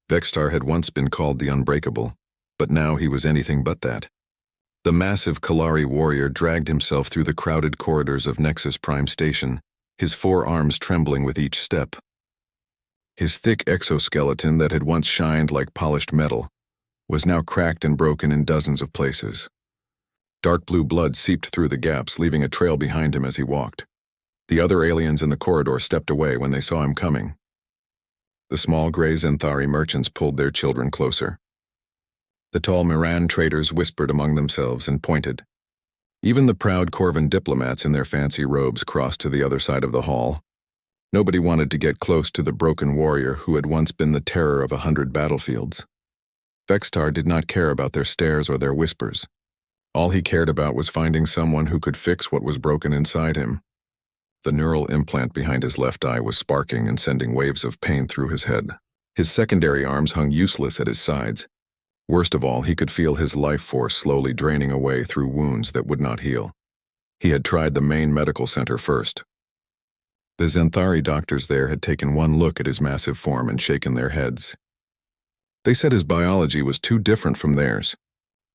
Vextar had once been called the Unbreakable, but now he was anything but that. The massive Kalari warrior dragged himself through the crowded corridors of Nexus Prime Station, his 4 arms trembling with each step. His thick exoskeleton that had once shined like polished metal was now cracked and broken in dozens of places. Dark blue blood seeped through the gaps, leaving a trail behind him as he walked. The other aliens in the corridor stepped away when they saw him coming. The small gray Zenthari merchants pulled their children closer. The tall Miran traders whispered among themselves and pointed. Even the proud Corvan diplomats in their fancy robes crossed to the other side of the hall. Nobody wanted to get close to the broken warrior who had once been the terror of 100 battlefields. Vextar did not care about their stares or their whispers. All he cared about was finding someone who could fix what was broken inside him. The neural implant behind his left eye was sparking and sending waves of pain through his head. His secondary arms hung useless at his sides. Worst of all, he could feel his life force slowly draining away through wounds that would not heal. He had tried the main medical center first. The Zenthari doctors there had taken one look at his massive form and shaken their heads. They said his biology was too different from theirs.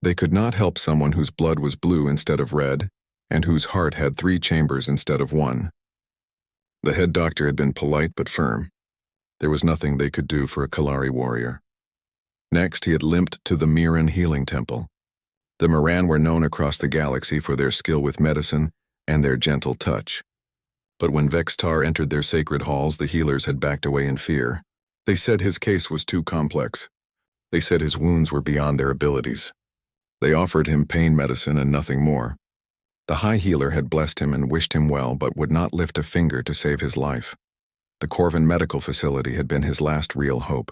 They could not help someone whose blood was blue instead of red, and whose heart had 3 chambers instead of 1. The head doctor had been polite but firm. There was nothing they could do for a Kalari warrior. Next, he had limped to the Miran Healing Temple. The Miran were known across the galaxy for their skill with medicine and their gentle touch. But when Vextar entered their sacred halls, the healers had backed away in fear. They said his case was too complex. They said his wounds were beyond their abilities. They offered him pain medicine and nothing more. The High Healer had blessed him and wished him well, but would not lift a finger to save his life. The Corvan Medical Facility had been his last real hope.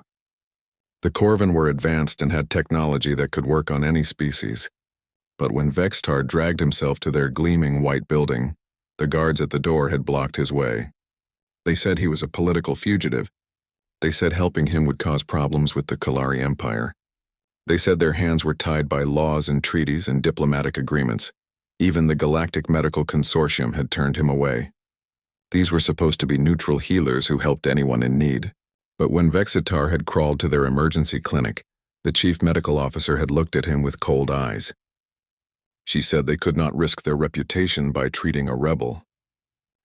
The Corvan were advanced and had technology that could work on any species. But when Vextar dragged himself to their gleaming white building, the guards at the door had blocked his way. They said he was a political fugitive. They said helping him would cause problems with the Kalari Empire. They said their hands were tied by laws and treaties and diplomatic agreements. Even the Galactic Medical Consortium had turned him away. These were supposed to be neutral healers who helped anyone in need. But when Vexitar had crawled to their emergency clinic, the chief medical officer had looked at him with cold eyes. She said they could not risk their reputation by treating a rebel.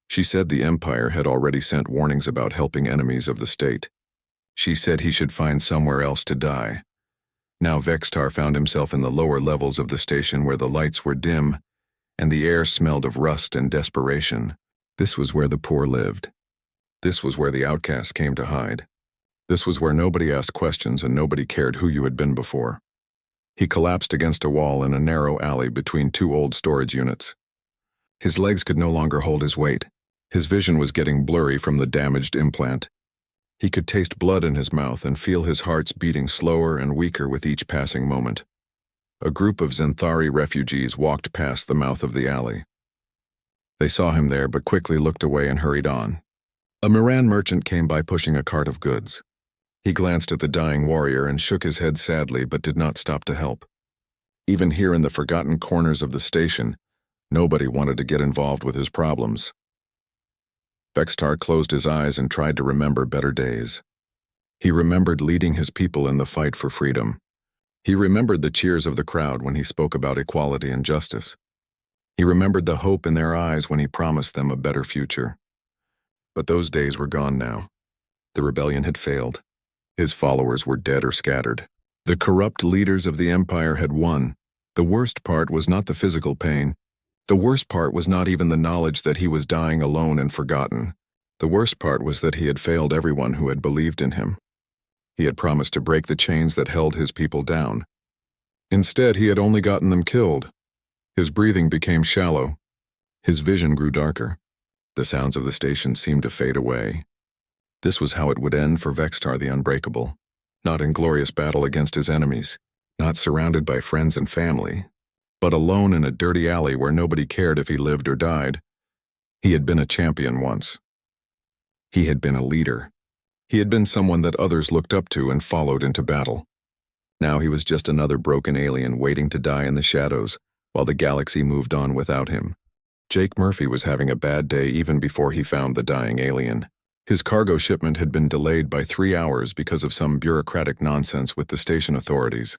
She said the Empire had already sent warnings about helping enemies of the state. She said he should find somewhere else to die. Now Vextar found himself in the lower levels of the station where the lights were dim and the air smelled of rust and desperation. This was where the poor lived. This was where the outcasts came to hide. This was where nobody asked questions and nobody cared who you had been before. He collapsed against a wall in a narrow alley between 2 old storage units. His legs could no longer hold his weight. His vision was getting blurry from the damaged implant. He could taste blood in his mouth and feel his heart's beating slower and weaker with each passing moment. A group of Zenthari refugees walked past the mouth of the alley. They saw him there but quickly looked away and hurried on. A Miran merchant came by pushing a cart of goods. He glanced at the dying warrior and shook his head sadly but did not stop to help. Even here in the forgotten corners of the station, nobody wanted to get involved with his problems. Vextar closed his eyes and tried to remember better days. He remembered leading his people in the fight for freedom. He remembered the cheers of the crowd when he spoke about equality and justice. He remembered the hope in their eyes when he promised them a better future. But those days were gone now. The rebellion had failed. His followers were dead or scattered. The corrupt leaders of the Empire had won. The worst part was not the physical pain. The worst part was not even the knowledge that he was dying alone and forgotten. The worst part was that he had failed everyone who had believed in him. He had promised to break the chains that held his people down. Instead, he had only gotten them killed. His breathing became shallow. His vision grew darker. The sounds of the station seemed to fade away. This was how it would end for Vextar the Unbreakable. Not in glorious battle against his enemies, not surrounded by friends and family, but alone in a dirty alley where nobody cared if he lived or died. He had been a champion once. He had been a leader. He had been someone that others looked up to and followed into battle. Now he was just another broken alien waiting to die in the shadows while the galaxy moved on without him. Jake Murphy was having a bad day even before he found the dying alien. His cargo shipment had been delayed by 3 hours because of some bureaucratic nonsense with the station authorities.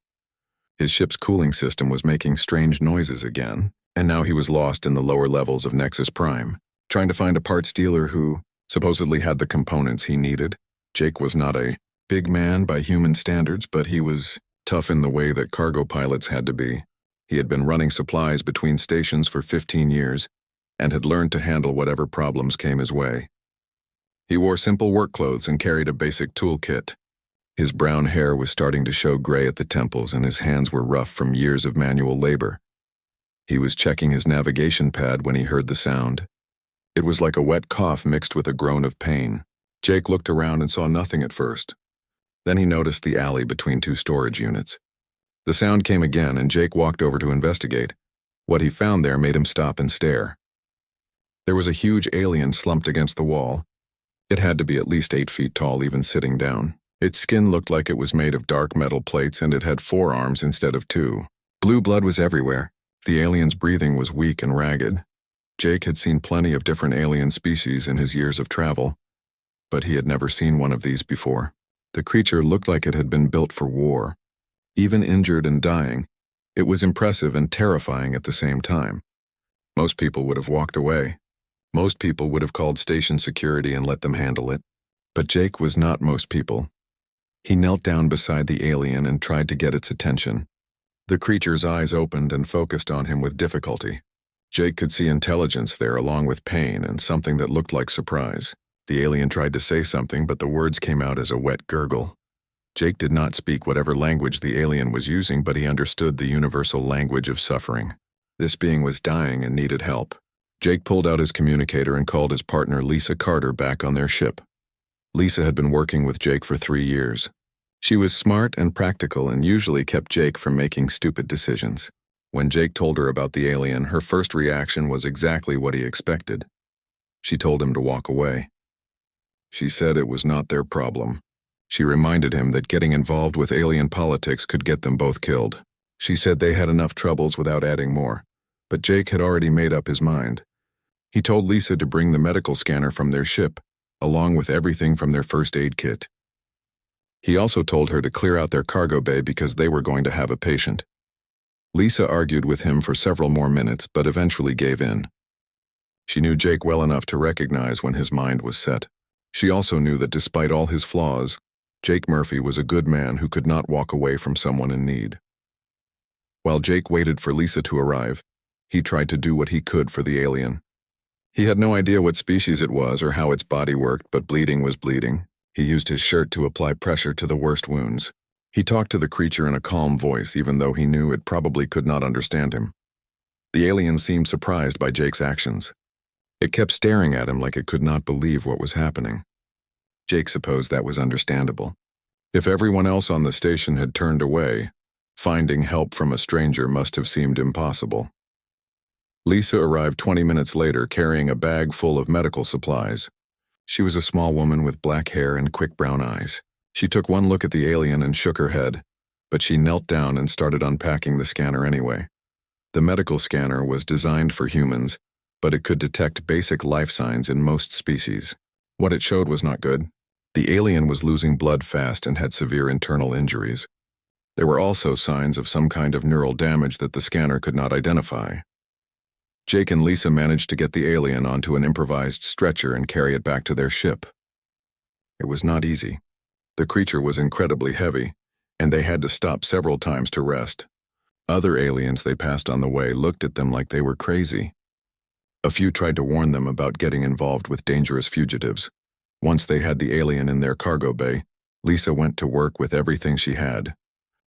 His ship's cooling system was making strange noises again, and now he was lost in the lower levels of Nexus Prime, trying to find a parts dealer who supposedly had the components he needed. Jake was not a big man by human standards, but he was tough in the way that cargo pilots had to be. He had been running supplies between stations for 15 years and had learned to handle whatever problems came his way. He wore simple work clothes and carried a basic toolkit. His brown hair was starting to show gray at the temples, and his hands were rough from years of manual labor. He was checking his navigation pad when he heard the sound. It was like a wet cough mixed with a groan of pain. Jake looked around and saw nothing at first. Then he noticed the alley between 2 storage units. The sound came again, and Jake walked over to investigate. What he found there made him stop and stare. There was a huge alien slumped against the wall. It had to be at least 8 feet tall, even sitting down. Its skin looked like it was made of dark metal plates, and it had 4 arms instead of 2. Blue blood was everywhere. The alien's breathing was weak and ragged. Jake had seen plenty of different alien species in his years of travel, but he had never seen one of these before. The creature looked like it had been built for war. Even injured and dying, it was impressive and terrifying at the same time. Most people would have walked away. Most people would have called station security and let them handle it. But Jake was not most people. He knelt down beside the alien and tried to get its attention. The creature's eyes opened and focused on him with difficulty. Jake could see intelligence there, along with pain and something that looked like surprise. The alien tried to say something, but the words came out as a wet gurgle. Jake did not speak whatever language the alien was using, but he understood the universal language of suffering. This being was dying and needed help. Jake pulled out his communicator and called his partner Lisa Carter back on their ship. Lisa had been working with Jake for 3 years. She was smart and practical and usually kept Jake from making stupid decisions. When Jake told her about the alien, her first reaction was exactly what he expected. She told him to walk away. She said it was not their problem. She reminded him that getting involved with alien politics could get them both killed. She said they had enough troubles without adding more, but Jake had already made up his mind. He told Lisa to bring the medical scanner from their ship, along with everything from their first aid kit. He also told her to clear out their cargo bay because they were going to have a patient. Lisa argued with him for several more minutes, but eventually gave in. She knew Jake well enough to recognize when his mind was set. She also knew that despite all his flaws, Jake Murphy was a good man who could not walk away from someone in need. While Jake waited for Lisa to arrive, he tried to do what he could for the alien. He had no idea what species it was or how its body worked, but bleeding was bleeding. He used his shirt to apply pressure to the worst wounds. He talked to the creature in a calm voice, even though he knew it probably could not understand him. The alien seemed surprised by Jake's actions. It kept staring at him like it could not believe what was happening. Jake supposed that was understandable. If everyone else on the station had turned away, finding help from a stranger must have seemed impossible. Lisa arrived 20 minutes later carrying a bag full of medical supplies. She was a small woman with black hair and quick brown eyes. She took one look at the alien and shook her head, but she knelt down and started unpacking the scanner anyway. The medical scanner was designed for humans, but it could detect basic life signs in most species. What it showed was not good. The alien was losing blood fast and had severe internal injuries. There were also signs of some kind of neural damage that the scanner could not identify. Jake and Lisa managed to get the alien onto an improvised stretcher and carry it back to their ship. It was not easy. The creature was incredibly heavy, and they had to stop several times to rest. Other aliens they passed on the way looked at them like they were crazy. A few tried to warn them about getting involved with dangerous fugitives. Once they had the alien in their cargo bay, Lisa went to work with everything she had.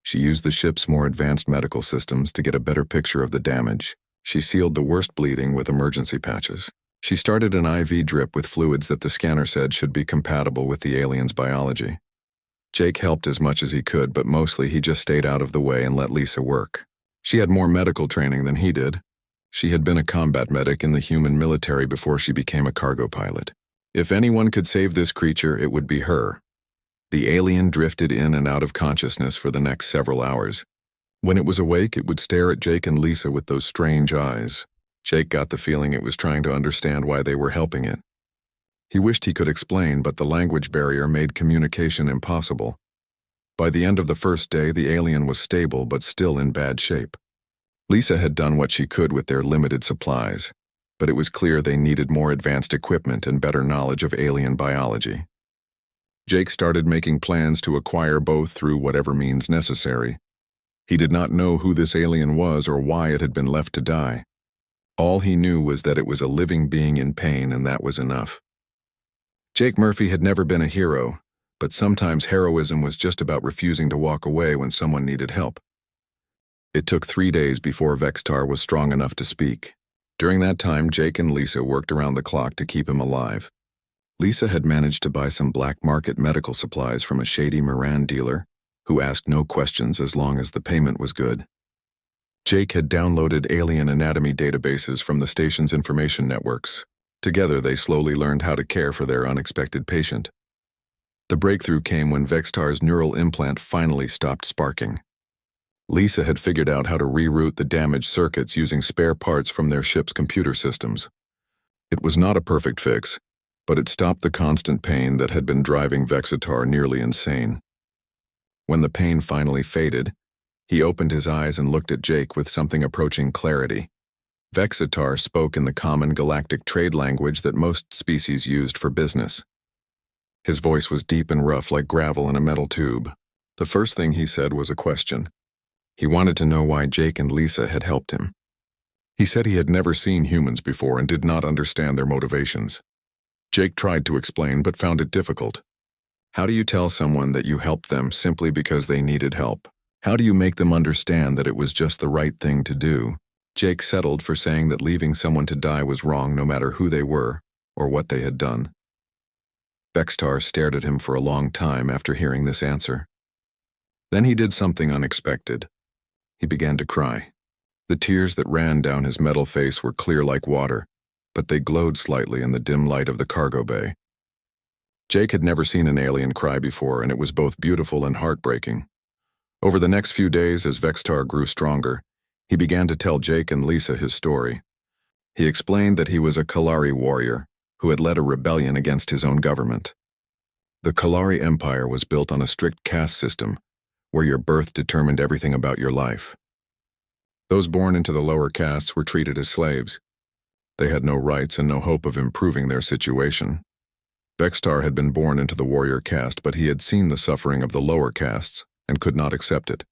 She used the ship's more advanced medical systems to get a better picture of the damage. She sealed the worst bleeding with emergency patches. She started an IV drip with fluids that the scanner said should be compatible with the alien's biology. Jake helped as much as he could, but mostly he just stayed out of the way and let Lisa work. She had more medical training than he did. She had been a combat medic in the human military before she became a cargo pilot. If anyone could save this creature, it would be her. The alien drifted in and out of consciousness for the next several hours. When it was awake, it would stare at Jake and Lisa with those strange eyes. Jake got the feeling it was trying to understand why they were helping it. He wished he could explain, but the language barrier made communication impossible. By the end of the first day, the alien was stable but still in bad shape. Lisa had done what she could with their limited supplies, but it was clear they needed more advanced equipment and better knowledge of alien biology. Jake started making plans to acquire both through whatever means necessary. He did not know who this alien was or why it had been left to die. All he knew was that it was a living being in pain, and that was enough. Jake Murphy had never been a hero, but sometimes heroism was just about refusing to walk away when someone needed help. It took 3 days before Vextar was strong enough to speak. During that time, Jake and Lisa worked around the clock to keep him alive. Lisa had managed to buy some black market medical supplies from a shady Moran dealer who asked no questions as long as the payment was good. Jake had downloaded alien anatomy databases from the station's information networks. Together, they slowly learned how to care for their unexpected patient. The breakthrough came when Vextar's neural implant finally stopped sparking. Lisa had figured out how to reroute the damaged circuits using spare parts from their ship's computer systems. It was not a perfect fix, but it stopped the constant pain that had been driving Vextar nearly insane. When the pain finally faded, he opened his eyes and looked at Jake with something approaching clarity. Vextar spoke in the common galactic trade language that most species used for business. His voice was deep and rough like gravel in a metal tube. The first thing he said was a question. He wanted to know why Jake and Lisa had helped him. He said he had never seen humans before and did not understand their motivations. Jake tried to explain but found it difficult. How do you tell someone that you helped them simply because they needed help? How do you make them understand that it was just the right thing to do? Jake settled for saying that leaving someone to die was wrong no matter who they were or what they had done. Vextar stared at him for a long time after hearing this answer. Then he did something unexpected. He began to cry. The tears that ran down his metal face were clear like water, but they glowed slightly in the dim light of the cargo bay. Jake had never seen an alien cry before, and it was both beautiful and heartbreaking. Over the next few days, as Vextar grew stronger, he began to tell Jake and Lisa his story. He explained that he was a Kalari warrior who had led a rebellion against his own government. The Kalari Empire was built on a strict caste system where your birth determined everything about your life. Those born into the lower castes were treated as slaves. They had no rights and no hope of improving their situation. Vextar had been born into the warrior caste, but he had seen the suffering of the lower castes and could not accept it.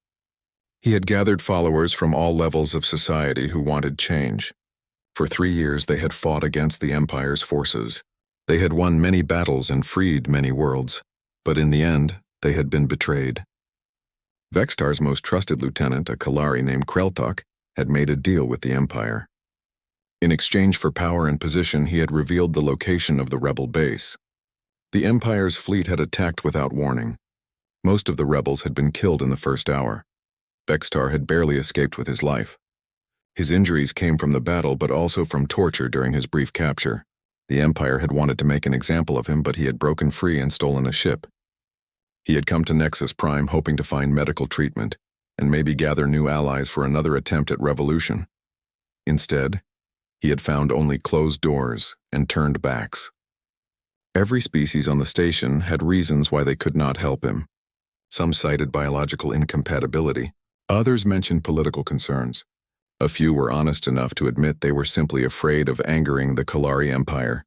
He had gathered followers from all levels of society who wanted change. For 3 years they had fought against the Empire's forces. They had won many battles and freed many worlds, but in the end, they had been betrayed. Vextar's most trusted lieutenant, a Kalari named Kreltok, had made a deal with the Empire. In exchange for power and position, he had revealed the location of the rebel base. The Empire's fleet had attacked without warning. Most of the rebels had been killed in the first hour. Vextar had barely escaped with his life. His injuries came from the battle, but also from torture during his brief capture. The Empire had wanted to make an example of him, but he had broken free and stolen a ship. He had come to Nexus Prime hoping to find medical treatment and maybe gather new allies for another attempt at revolution. Instead, he had found only closed doors and turned backs. Every species on the station had reasons why they could not help him. Some cited biological incompatibility. Others mentioned political concerns. A few were honest enough to admit they were simply afraid of angering the Kalari Empire.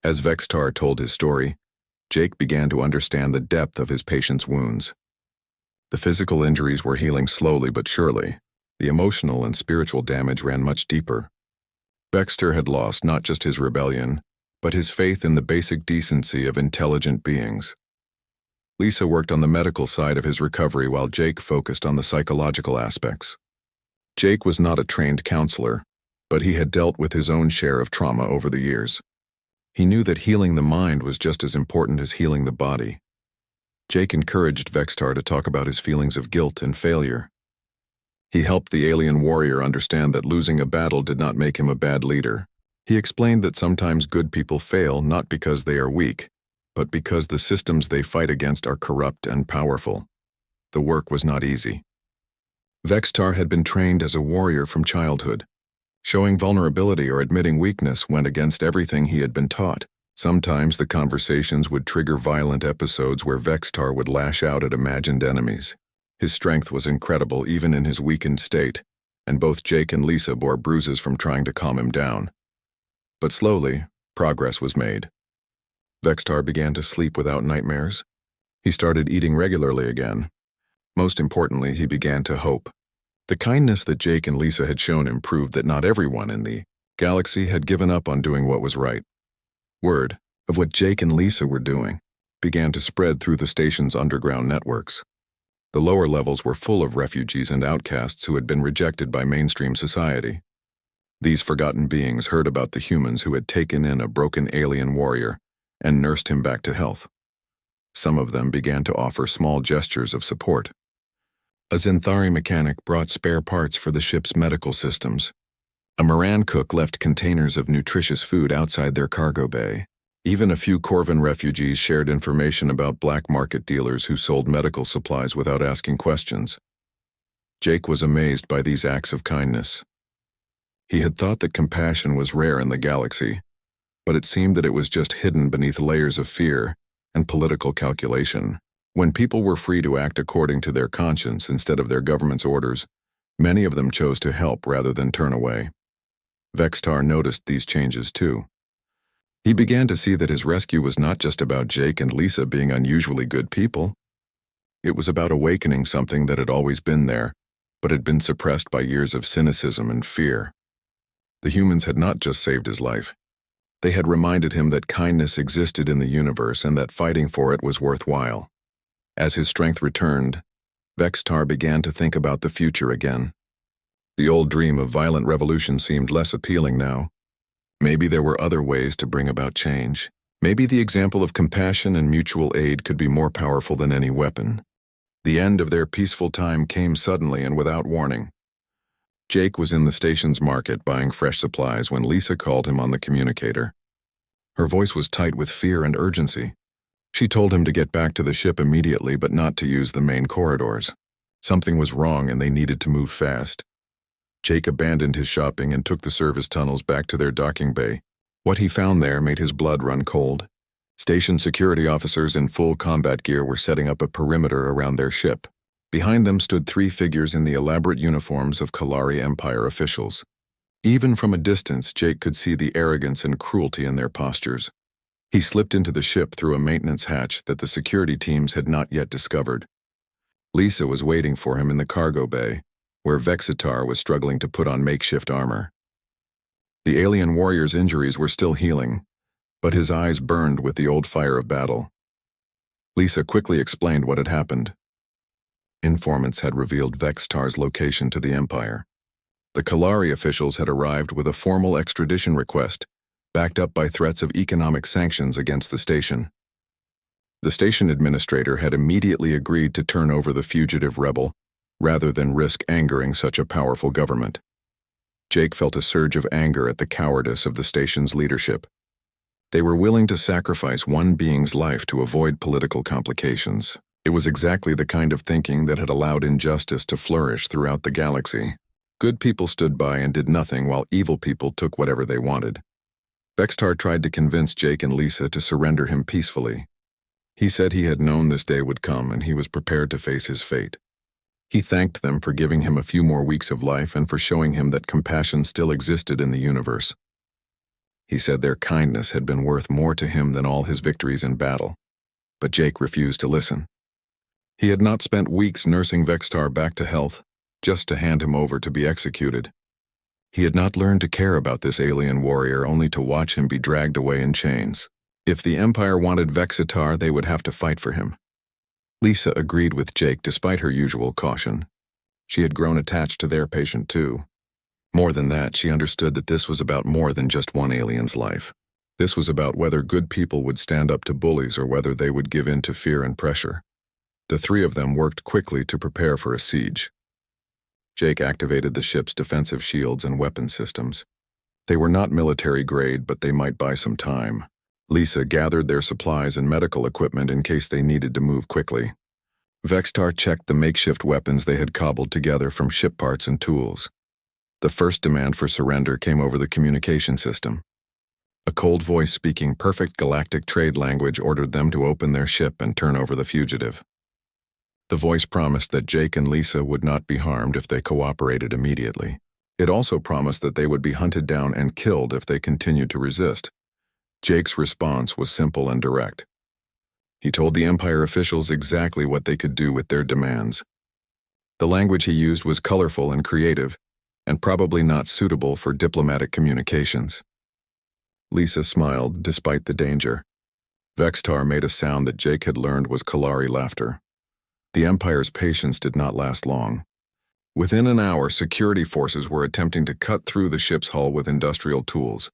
As Vextar told his story, Jake began to understand the depth of his patient's wounds. The physical injuries were healing slowly but surely. The emotional and spiritual damage ran much deeper. Vextar had lost not just his rebellion, but his faith in the basic decency of intelligent beings. Lisa worked on the medical side of his recovery while Jake focused on the psychological aspects. Jake was not a trained counselor, but he had dealt with his own share of trauma over the years. He knew that healing the mind was just as important as healing the body. Jake encouraged Vextar to talk about his feelings of guilt and failure. He helped the alien warrior understand that losing a battle did not make him a bad leader. He explained that sometimes good people fail not because they are weak, but because the systems they fight against are corrupt and powerful. The work was not easy. Vextar had been trained as a warrior from childhood. Showing vulnerability or admitting weakness went against everything he had been taught, Sometimes the conversations would trigger violent episodes where Vextar would lash out at imagined enemies. His strength was incredible even in his weakened state, and both Jake and Lisa bore bruises from trying to calm him down. But slowly, progress was made. Vextar began to sleep without nightmares. He started eating regularly again. Most importantly, he began to hope. The kindness that Jake and Lisa had shown him proved that not everyone in the galaxy had given up on doing what was right. Word of what Jake and Lisa were doing began to spread through the station's underground networks. The lower levels were full of refugees and outcasts who had been rejected by mainstream society. These forgotten beings heard about the humans who had taken in a broken alien warrior and nursed him back to health. Some of them began to offer small gestures of support. A Zenthari mechanic brought spare parts for the ship's medical systems. A Moran cook left containers of nutritious food outside their cargo bay. Even a few Corvin refugees shared information about black market dealers who sold medical supplies without asking questions. Jake was amazed by these acts of kindness. He had thought that compassion was rare in the galaxy, but it seemed that it was just hidden beneath layers of fear and political calculation. When people were free to act according to their conscience instead of their government's orders, many of them chose to help rather than turn away. Vextar noticed these changes too. He began to see that his rescue was not just about Jake and Lisa being unusually good people. It was about awakening something that had always been there, but had been suppressed by years of cynicism and fear. The humans had not just saved his life. They had reminded him that kindness existed in the universe and that fighting for it was worthwhile. As his strength returned, Vextar began to think about the future again. The old dream of violent revolution seemed less appealing now. Maybe there were other ways to bring about change. Maybe the example of compassion and mutual aid could be more powerful than any weapon. The end of their peaceful time came suddenly and without warning. Jake was in the station's market buying fresh supplies when Lisa called him on the communicator. Her voice was tight with fear and urgency. She told him to get back to the ship immediately but not to use the main corridors. Something was wrong and they needed to move fast. Jake abandoned his shopping and took the service tunnels back to their docking bay. What he found there made his blood run cold. Station security officers in full combat gear were setting up a perimeter around their ship. Behind them stood 3 figures in the elaborate uniforms of Kalari Empire officials. Even from a distance, Jake could see the arrogance and cruelty in their postures. He slipped into the ship through a maintenance hatch that the security teams had not yet discovered. Lisa was waiting for him in the cargo bay, where Vexitar was struggling to put on makeshift armor. The alien warrior's injuries were still healing, but his eyes burned with the old fire of battle. Lisa quickly explained what had happened. Informants had revealed Vextar's location to the Empire. The Kalari officials had arrived with a formal extradition request, backed up by threats of economic sanctions against the station. The station administrator had immediately agreed to turn over the fugitive rebel, rather than risk angering such a powerful government. Jake felt a surge of anger at the cowardice of the station's leadership. They were willing to sacrifice one being's life to avoid political complications. It was exactly the kind of thinking that had allowed injustice to flourish throughout the galaxy. Good people stood by and did nothing while evil people took whatever they wanted. Vextar tried to convince Jake and Lisa to surrender him peacefully. He said he had known this day would come and he was prepared to face his fate. He thanked them for giving him a few more weeks of life and for showing him that compassion still existed in the universe. He said their kindness had been worth more to him than all his victories in battle, but Jake refused to listen. He had not spent weeks nursing Vextar back to health, just to hand him over to be executed. He had not learned to care about this alien warrior only to watch him be dragged away in chains. If the Empire wanted Vexitar, they would have to fight for him. Lisa agreed with Jake despite her usual caution. She had grown attached to their patient too. More than that, she understood that this was about more than just one alien's life. This was about whether good people would stand up to bullies or whether they would give in to fear and pressure. The 3 of them worked quickly to prepare for a siege. Jake activated the ship's defensive shields and weapon systems. They were not military grade, but they might buy some time. Lisa gathered their supplies and medical equipment in case they needed to move quickly. Vextar checked the makeshift weapons they had cobbled together from ship parts and tools. The first demand for surrender came over the communication system. A cold voice speaking perfect galactic trade language ordered them to open their ship and turn over the fugitive. The voice promised that Jake and Lisa would not be harmed if they cooperated immediately. It also promised that they would be hunted down and killed if they continued to resist. Jake's response was simple and direct. He told the Empire officials exactly what they could do with their demands. The language he used was colorful and creative, and probably not suitable for diplomatic communications. Lisa smiled despite the danger. Vextar made a sound that Jake had learned was Kalari laughter. The Empire's patience did not last long. Within an hour, security forces were attempting to cut through the ship's hull with industrial tools.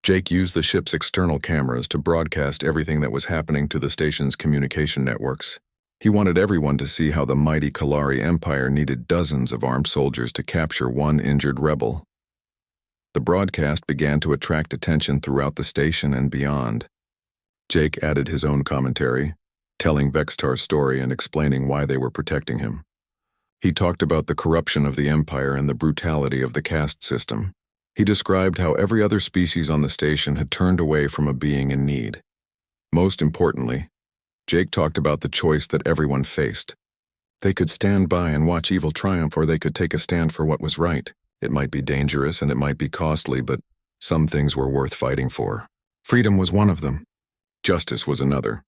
Jake used the ship's external cameras to broadcast everything that was happening to the station's communication networks. He wanted everyone to see how the mighty Kalari Empire needed dozens of armed soldiers to capture one injured rebel. The broadcast began to attract attention throughout the station and beyond. Jake added his own commentary, telling Vextar's story and explaining why they were protecting him. He talked about the corruption of the Empire and the brutality of the caste system. He described how every other species on the station had turned away from a being in need. Most importantly, Jake talked about the choice that everyone faced. They could stand by and watch evil triumph, or they could take a stand for what was right. It might be dangerous and it might be costly, but some things were worth fighting for. Freedom was one of them. Justice was another.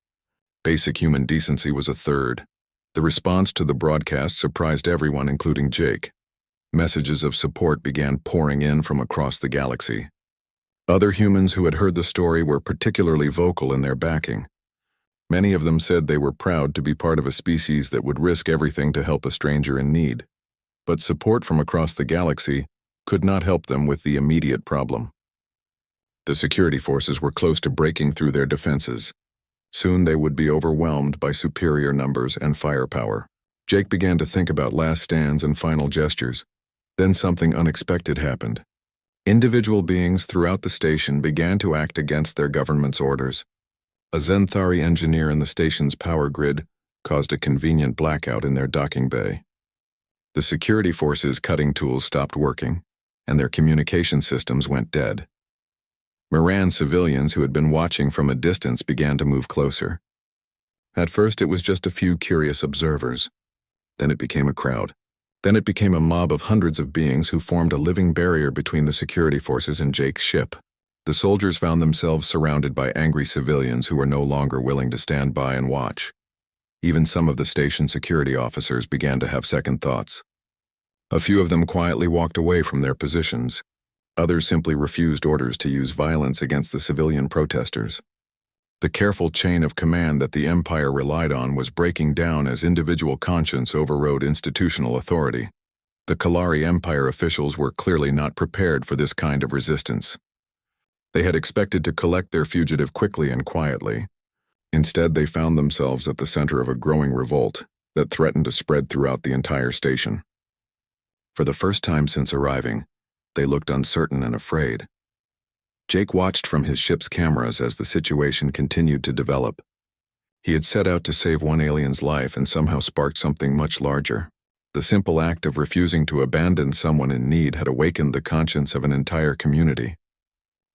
Basic human decency was a third. The response to the broadcast surprised everyone, including Jake. Messages of support began pouring in from across the galaxy. Other humans who had heard the story were particularly vocal in their backing. Many of them said they were proud to be part of a species that would risk everything to help a stranger in need. But support from across the galaxy could not help them with the immediate problem. The security forces were close to breaking through their defenses. Soon they would be overwhelmed by superior numbers and firepower. Jake began to think about last stands and final gestures. Then something unexpected happened. Individual beings throughout the station began to act against their government's orders. A Zenthari engineer in the station's power grid caused a convenient blackout in their docking bay. The security forces' cutting tools stopped working, and their communication systems went dead. Moran civilians who had been watching from a distance began to move closer. At first it was just a few curious observers. Then it became a crowd. Then it became a mob of hundreds of beings who formed a living barrier between the security forces and Jake's ship. The soldiers found themselves surrounded by angry civilians who were no longer willing to stand by and watch. Even some of the station security officers began to have second thoughts. A few of them quietly walked away from their positions. Others simply refused orders to use violence against the civilian protesters. The careful chain of command that the Empire relied on was breaking down as individual conscience overrode institutional authority. The Kalari Empire officials were clearly not prepared for this kind of resistance. They had expected to collect their fugitive quickly and quietly. Instead, they found themselves at the center of a growing revolt that threatened to spread throughout the entire station. For the first time since arriving, they looked uncertain and afraid. Jake watched from his ship's cameras as the situation continued to develop. He had set out to save one alien's life and somehow sparked something much larger. The simple act of refusing to abandon someone in need had awakened the conscience of an entire community.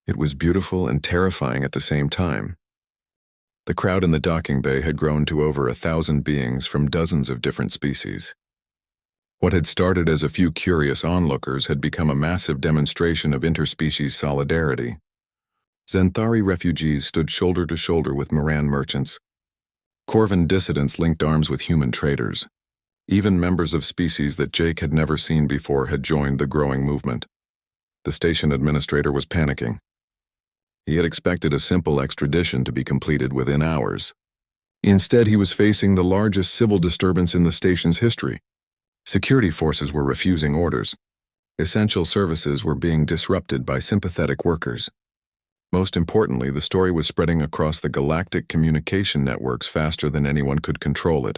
It was beautiful and terrifying at the same time. The crowd in the docking bay had grown to over 1,000 beings from dozens of different species. What had started as a few curious onlookers had become a massive demonstration of interspecies solidarity. Zenthari refugees stood shoulder to shoulder with Moran merchants. Corvan dissidents linked arms with human traders. Even members of species that Jake had never seen before had joined the growing movement. The station administrator was panicking. He had expected a simple extradition to be completed within hours. Instead, he was facing the largest civil disturbance in the station's history. Security forces were refusing orders. Essential services were being disrupted by sympathetic workers. Most importantly, the story was spreading across the galactic communication networks faster than anyone could control it.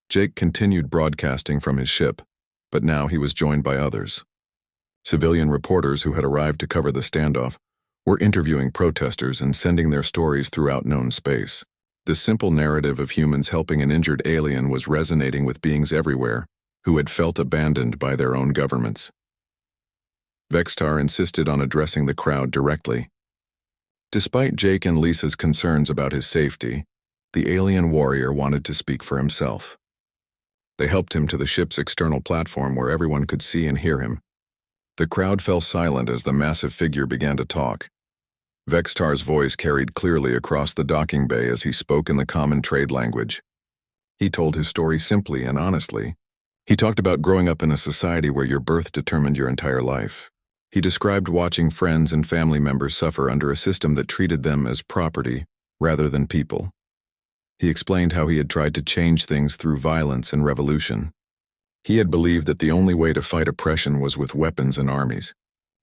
Jake continued broadcasting from his ship, but now he was joined by others. Civilian reporters who had arrived to cover the standoff were interviewing protesters and sending their stories throughout known space. The simple narrative of humans helping an injured alien was resonating with beings everywhere who had felt abandoned by their own governments. Vextar insisted on addressing the crowd directly. Despite Jake and Lisa's concerns about his safety, the alien warrior wanted to speak for himself. They helped him to the ship's external platform where everyone could see and hear him. The crowd fell silent as the massive figure began to talk. Vextar's voice carried clearly across the docking bay as he spoke in the common trade language. He told his story simply and honestly. He talked about growing up in a society where your birth determined your entire life. He described watching friends and family members suffer under a system that treated them as property rather than people. He explained how he had tried to change things through violence and revolution. He had believed that the only way to fight oppression was with weapons and armies.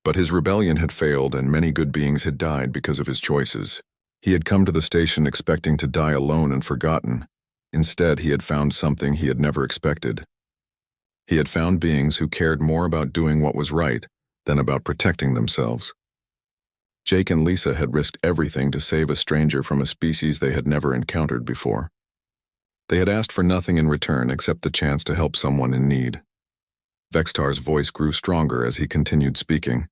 But his rebellion had failed and many good beings had died because of his choices. He had come to the station expecting to die alone and forgotten. Instead, he had found something he had never expected. He had found beings who cared more about doing what was right than about protecting themselves. Jake and Lisa had risked everything to save a stranger from a species they had never encountered before. They had asked for nothing in return except the chance to help someone in need. Vextar's voice grew stronger as he continued speaking.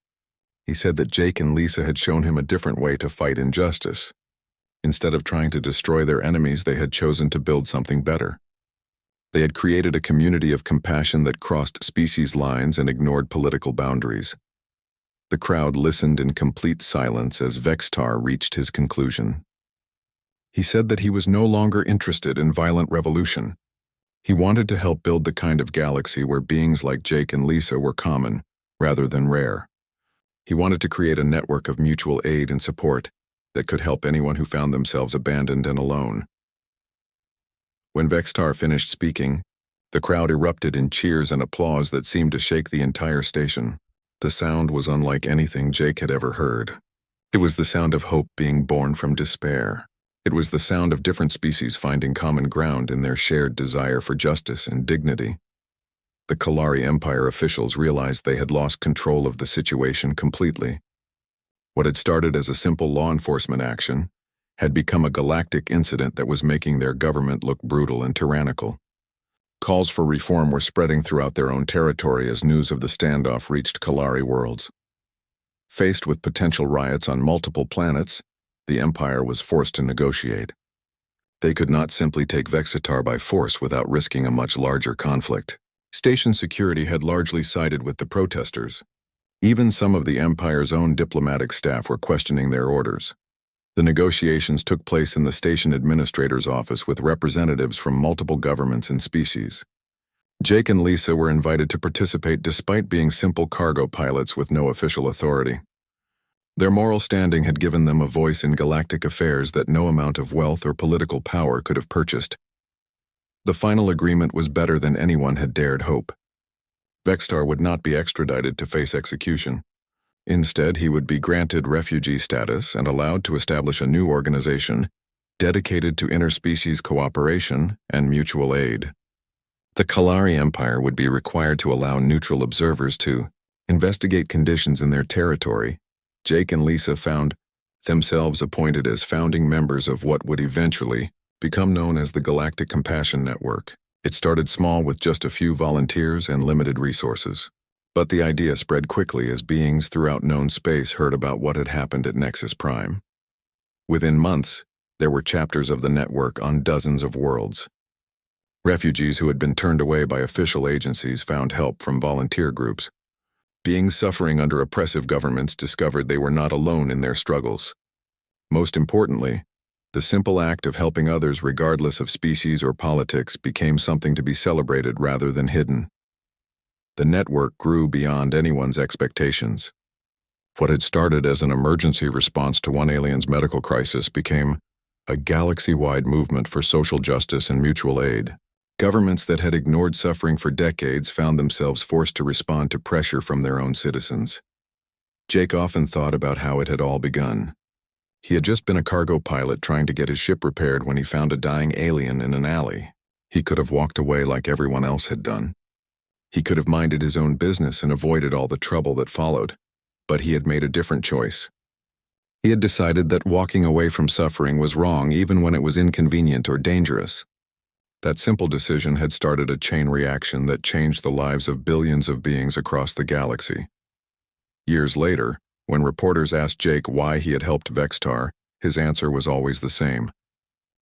He said that Jake and Lisa had shown him a different way to fight injustice. Instead of trying to destroy their enemies, they had chosen to build something better. They had created a community of compassion that crossed species lines and ignored political boundaries. The crowd listened in complete silence as Vextar reached his conclusion. He said that he was no longer interested in violent revolution. He wanted to help build the kind of galaxy where beings like Jake and Lisa were common, rather than rare. He wanted to create a network of mutual aid and support that could help anyone who found themselves abandoned and alone. When Vextar finished speaking, the crowd erupted in cheers and applause that seemed to shake the entire station. The sound was unlike anything Jake had ever heard. It was the sound of hope being born from despair. It was the sound of different species finding common ground in their shared desire for justice and dignity. The Kalari Empire officials realized they had lost control of the situation completely. What had started as a simple law enforcement action had become a galactic incident that was making their government look brutal and tyrannical. Calls for reform were spreading throughout their own territory as news of the standoff reached Kalari worlds. Faced with potential riots on multiple planets, the Empire was forced to negotiate. They could not simply take Vexitar by force without risking a much larger conflict. Station security had largely sided with the protesters. Even some of the Empire's own diplomatic staff were questioning their orders. The negotiations took place in the station administrator's office with representatives from multiple governments and species. Jake and Lisa were invited to participate despite being simple cargo pilots with no official authority. Their moral standing had given them a voice in galactic affairs that no amount of wealth or political power could have purchased. The final agreement was better than anyone had dared hope. Vextar would not be extradited to face execution. Instead, he would be granted refugee status and allowed to establish a new organization dedicated to interspecies cooperation and mutual aid. The Kalari Empire would be required to allow neutral observers to investigate conditions in their territory. Jake and Lisa found themselves appointed as founding members of what would eventually become known as the Galactic Compassion Network. It started small with just a few volunteers and limited resources. But the idea spread quickly as beings throughout known space heard about what had happened at Nexus Prime. Within months, there were chapters of the network on dozens of worlds. Refugees who had been turned away by official agencies found help from volunteer groups. Beings suffering under oppressive governments discovered they were not alone in their struggles. Most importantly, the simple act of helping others regardless of species or politics became something to be celebrated rather than hidden. The network grew beyond anyone's expectations. What had started as an emergency response to one alien's medical crisis became a galaxy-wide movement for social justice and mutual aid. Governments that had ignored suffering for decades found themselves forced to respond to pressure from their own citizens. Jake often thought about how it had all begun. He had just been a cargo pilot trying to get his ship repaired when he found a dying alien in an alley. He could have walked away like everyone else had done. He could have minded his own business and avoided all the trouble that followed, but he had made a different choice. He had decided that walking away from suffering was wrong even when it was inconvenient or dangerous. That simple decision had started a chain reaction that changed the lives of billions of beings across the galaxy. Years later, When reporters asked Jake why he had helped Vextar, his answer was always the same.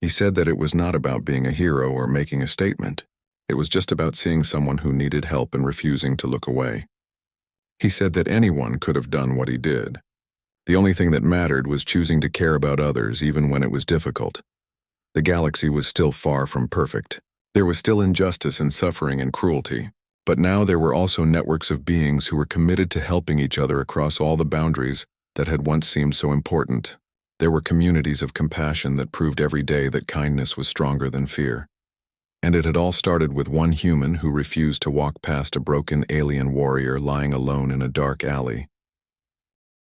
He said that it was not about being a hero or making a statement. It was just about seeing someone who needed help and refusing to look away. He said that anyone could have done what he did. The only thing that mattered was choosing to care about others even when it was difficult. The galaxy was still far from perfect. There was still injustice and suffering and cruelty. But now there were also networks of beings who were committed to helping each other across all the boundaries that had once seemed so important. There were communities of compassion that proved every day that kindness was stronger than fear. And it had all started with one human who refused to walk past a broken alien warrior lying alone in a dark alley.